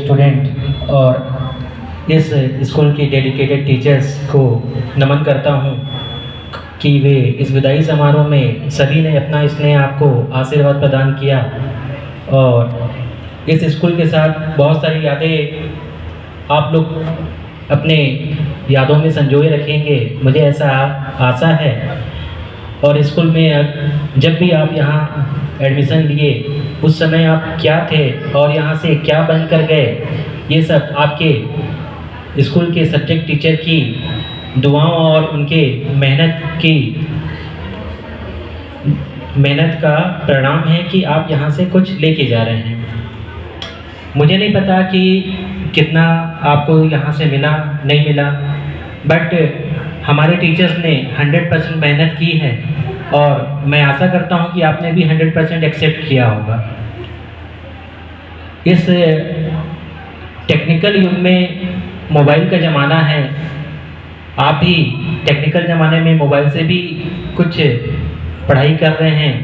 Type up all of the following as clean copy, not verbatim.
Student और इस school के डेडिकेटेड टीचर्स को नमन करता हूँ कि वे इस विदाई समारोह में सभी ने अपना स्नेह आपको आशीर्वाद प्रदान किया और इस स्कूल के साथ बहुत सारी यादें आप लोग अपने यादों में संजोए रखेंगे, मुझे ऐसा आशा है। और स्कूल में जब भी आप यहाँ एडमिशन लिए उस समय आप क्या थे और यहाँ से क्या बन कर गए, ये सब आपके स्कूल के सब्जेक्ट टीचर की दुआओं और उनके मेहनत का परिणाम है कि आप यहाँ से कुछ लेके जा रहे हैं। मुझे नहीं पता कि कितना आपको यहाँ से मिला नहीं मिला, बट हमारे टीचर्स ने 100% मेहनत की है और मैं आशा करता हूँ कि आपने भी 100% एक्सेप्ट किया होगा। इस टेक्निकल युग में मोबाइल का ज़माना है, आप भी टेक्निकल ज़माने में मोबाइल से भी कुछ पढ़ाई कर रहे हैं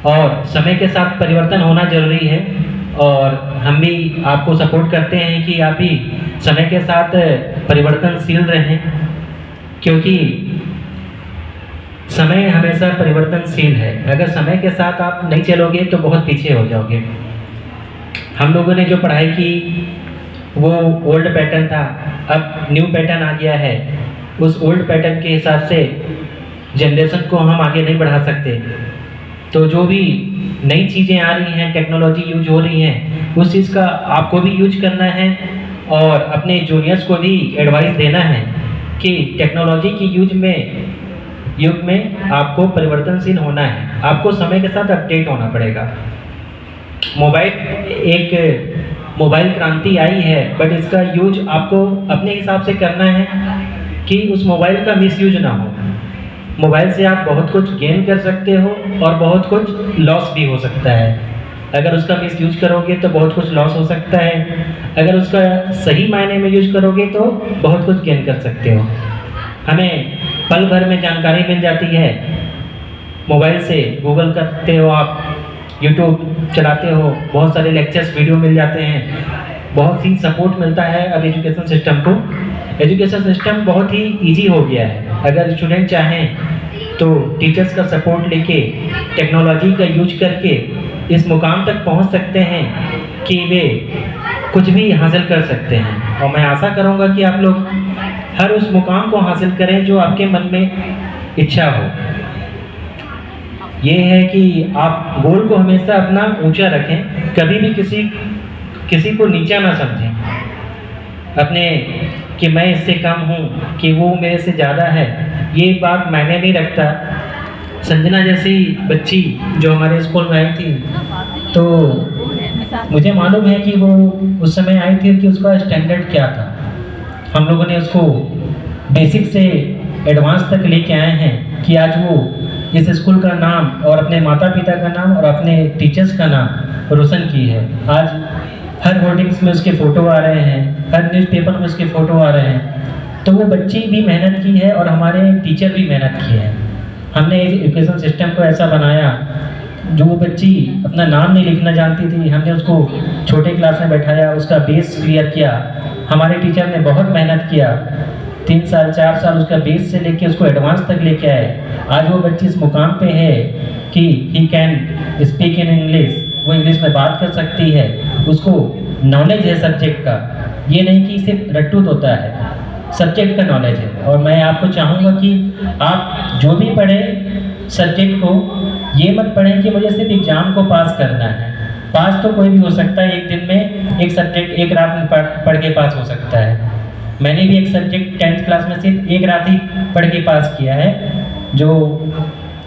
और समय के साथ परिवर्तन होना ज़रूरी है और हम भी आपको सपोर्ट करते हैं कि आप भी समय के साथ परिवर्तनशील रहें, क्योंकि समय हमेशा परिवर्तनशील है। अगर समय के साथ आप नहीं चलोगे तो बहुत पीछे हो जाओगे। हम लोगों ने जो पढ़ाई की वो ओल्ड पैटर्न था, अब न्यू पैटर्न आ गया है। उस ओल्ड पैटर्न के हिसाब से जनरेशन को हम आगे नहीं बढ़ा सकते। तो जो भी नई चीज़ें आ रही हैं, टेक्नोलॉजी यूज हो रही हैं, उस चीज़ का आपको भी यूज करना है और अपने जूनियर्स को भी एडवाइस देना है कि टेक्नोलॉजी की युग में आपको परिवर्तनशील होना है, आपको समय के साथ अपडेट होना पड़ेगा। मोबाइल क्रांति आई है, बट इसका यूज आपको अपने हिसाब से करना है कि उस मोबाइल का मिसयूज ना हो। मोबाइल से आप बहुत कुछ गेन कर सकते हो और बहुत कुछ लॉस भी हो सकता है। अगर उसका मिसयूज करोगे तो बहुत कुछ लॉस हो सकता है, अगर उसका सही मायने में यूज करोगे तो बहुत कुछ गेन कर सकते हो। हमें पल भर में जानकारी मिल जाती है मोबाइल से, गूगल करते हो आप, यूट्यूब चलाते हो, बहुत सारे लेक्चर्स वीडियो मिल जाते हैं, बहुत ही सपोर्ट मिलता है। अब एजुकेशन सिस्टम बहुत ही इजी हो गया है। अगर स्टूडेंट चाहें तो टीचर्स का सपोर्ट लेके टेक्नोलॉजी का यूज करके इस मुकाम तक पहुंच सकते हैं कि वे कुछ भी हासिल कर सकते हैं। और मैं आशा करूंगा कि आप लोग हर उस मुकाम को हासिल करें जो आपके मन में इच्छा हो। ये है कि आप गोल को हमेशा अपना ऊंचा रखें, कभी भी किसी को नीचा ना समझें अपने कि मैं इससे कम हूँ, कि वो मेरे से ज़्यादा है, ये बात मायने नहीं रखता। संजना जैसी बच्ची जो हमारे स्कूल में आई थी, तो मुझे मालूम है कि वो उस समय आई थी कि उसका स्टैंडर्ड क्या था। हम लोगों ने उसको बेसिक से एडवांस तक लेके आए हैं कि आज वो इस स्कूल का नाम और अपने माता पिता का नाम और अपने टीचर्स का नाम रोशन की है। आज हर होर्डिंग्स में उसके फ़ोटो आ रहे हैं, हर न्यूज़पेपर में उसके फ़ोटो आ रहे हैं। तो वो बच्ची भी मेहनत की है और हमारे टीचर भी मेहनत किए हैं। हमने एजुकेशन सिस्टम को ऐसा बनाया, जो वो बच्ची अपना नाम नहीं लिखना जानती थी, हमने उसको छोटे क्लास में बैठाया, उसका बेस क्लियर किया। हमारे टीचर ने बहुत मेहनत किया, 3 साल 4 साल उसका बेस से लेके उसको एडवांस तक लेके आए। आज वो बच्ची इस मुकाम पे है कि he can speak in English, वो इंग्लिश में बात कर सकती है, उसको नॉलेज है सब्जेक्ट का। ये नहीं कि सिर्फ रट्टूत होता है, सब्जेक्ट का नॉलेज है। और मैं आपको चाहूँगा कि आप जो भी पढ़ें सब्जेक्ट को, ये मत पढ़ें कि मुझे सिर्फ एग्ज़ाम को पास करना है। पास तो कोई भी हो सकता है, एक दिन में एक सब्जेक्ट एक रात में पढ़ के पास हो सकता है। मैंने भी एक सब्जेक्ट 10th क्लास में सिर्फ एक रात ही पढ़ के पास किया है, जो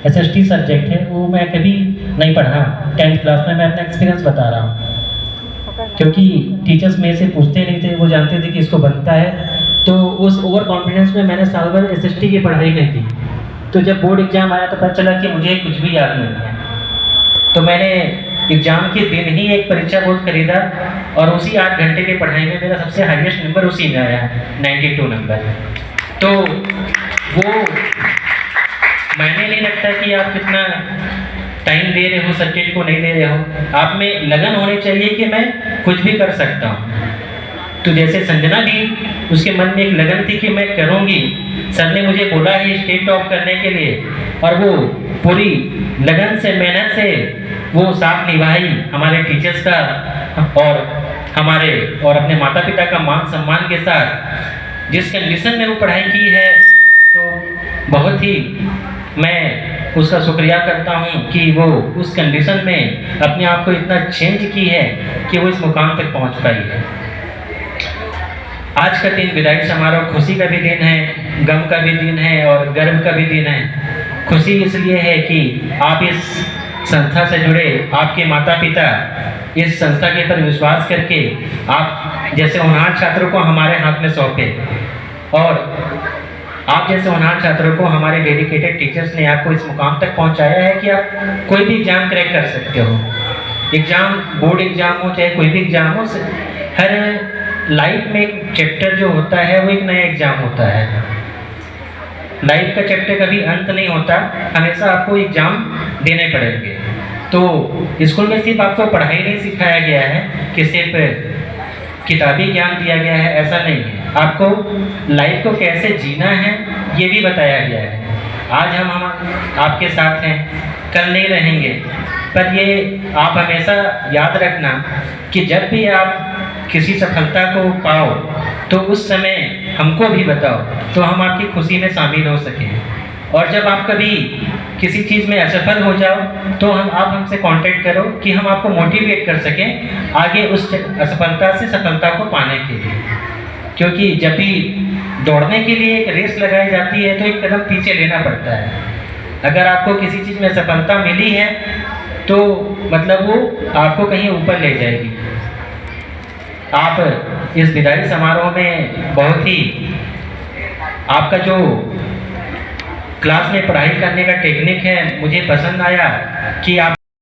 SST सब्जेक्ट है, वो मैं कभी नहीं पढ़ा 10th क्लास में। मैं अपना एक्सपीरियंस बता रहा हूँ, क्योंकि टीचर्स मेरे से पूछते नहीं थे, वो जानते थे कि इसको बनता है। तो उस ओवर कॉन्फिडेंस में मैंने साल भर SST की पढ़ाई नहीं की। तो जब बोर्ड एग्ज़ाम आया तो पता चला कि मुझे कुछ भी याद नहीं है। तो मैंने एग्ज़ाम के दिन ही एक परीक्षा बोर्ड खरीदा और उसी 8 घंटे की पढ़ाई में मेरा सबसे हाईएस्ट नंबर उसी में आया, 92 नंबर। तो वो मायने नहीं रखता कि आप कितना टाइम दे रहे हो सब्जेक्ट को, नहीं दे रहे हो। आप में लगन होनी चाहिए कि मैं कुछ भी कर सकता हूँ। तो जैसे संजना भी, उसके मन में एक लगन थी कि मैं करूँगी, सर ने मुझे बोला है स्टेट टॉप करने के लिए, और वो पूरी लगन से, मेहनत से वो साथ निभाई हमारे टीचर्स का और हमारे और अपने माता पिता का मान सम्मान के साथ। जिस कंडीशन में वो पढ़ाई की है, तो बहुत ही मैं उसका शुक्रिया करता हूँ कि वो उस कंडीशन में अपने आप को इतना चेंज की है कि वो इस मुकाम तक पहुँच पाई है। आज का दिन विदाई समारोह खुशी का भी दिन है, गम का भी दिन है और गर्व का भी दिन है। खुशी इसलिए है कि आप इस संस्था से जुड़े, आपके माता पिता इस संस्था के पर विश्वास करके आप जैसे होनहार छात्रों को हमारे हाथ में सौंपे, और आप जैसे होनहार छात्रों को हमारे डेडिकेटेड टीचर्स ने आपको इस मुकाम तक पहुंचाया है कि आप कोई भी एग्ज़ाम क्रैक कर सकते हो। एग्ज़ाम, बोर्ड एग्ज़ाम हो चाहे कोई भी एग्ज़ाम हो, हर लाइफ में एक चैप्टर जो होता है वो एक नया एग्ज़ाम होता है। लाइफ का चैप्टर कभी अंत नहीं होता, हमेशा आपको एग्ज़ाम देने पड़ेंगे। तो स्कूल में सिर्फ आपको पढ़ाई नहीं सिखाया गया है कि सिर्फ किताबी ज्ञान दिया गया है, ऐसा नहीं है। आपको लाइफ को कैसे जीना है ये भी बताया गया है। आज हम आपके साथ हैं, कल नहीं रहेंगे, पर ये आप हमेशा याद रखना कि जब भी आप किसी सफलता को पाओ तो उस समय हमको भी बताओ, तो हम आपकी खुशी में शामिल हो सकें। और जब आप कभी किसी चीज़ में असफल हो जाओ तो आप हमसे कांटेक्ट करो कि हम आपको मोटिवेट कर सकें आगे उस असफलता से सफलता को पाने के लिए। क्योंकि जब भी दौड़ने के लिए एक रेस लगाई जाती है तो एक कदम पीछे लेना पड़ता है। अगर आपको किसी चीज़ में सफलता मिली है तो मतलब वो आपको कहीं ऊपर ले जाएगी। आप इस विदाई समारोह में बहुत ही, आपका जो क्लास में पढ़ाई करने का टेक्निक है मुझे पसंद आया कि आप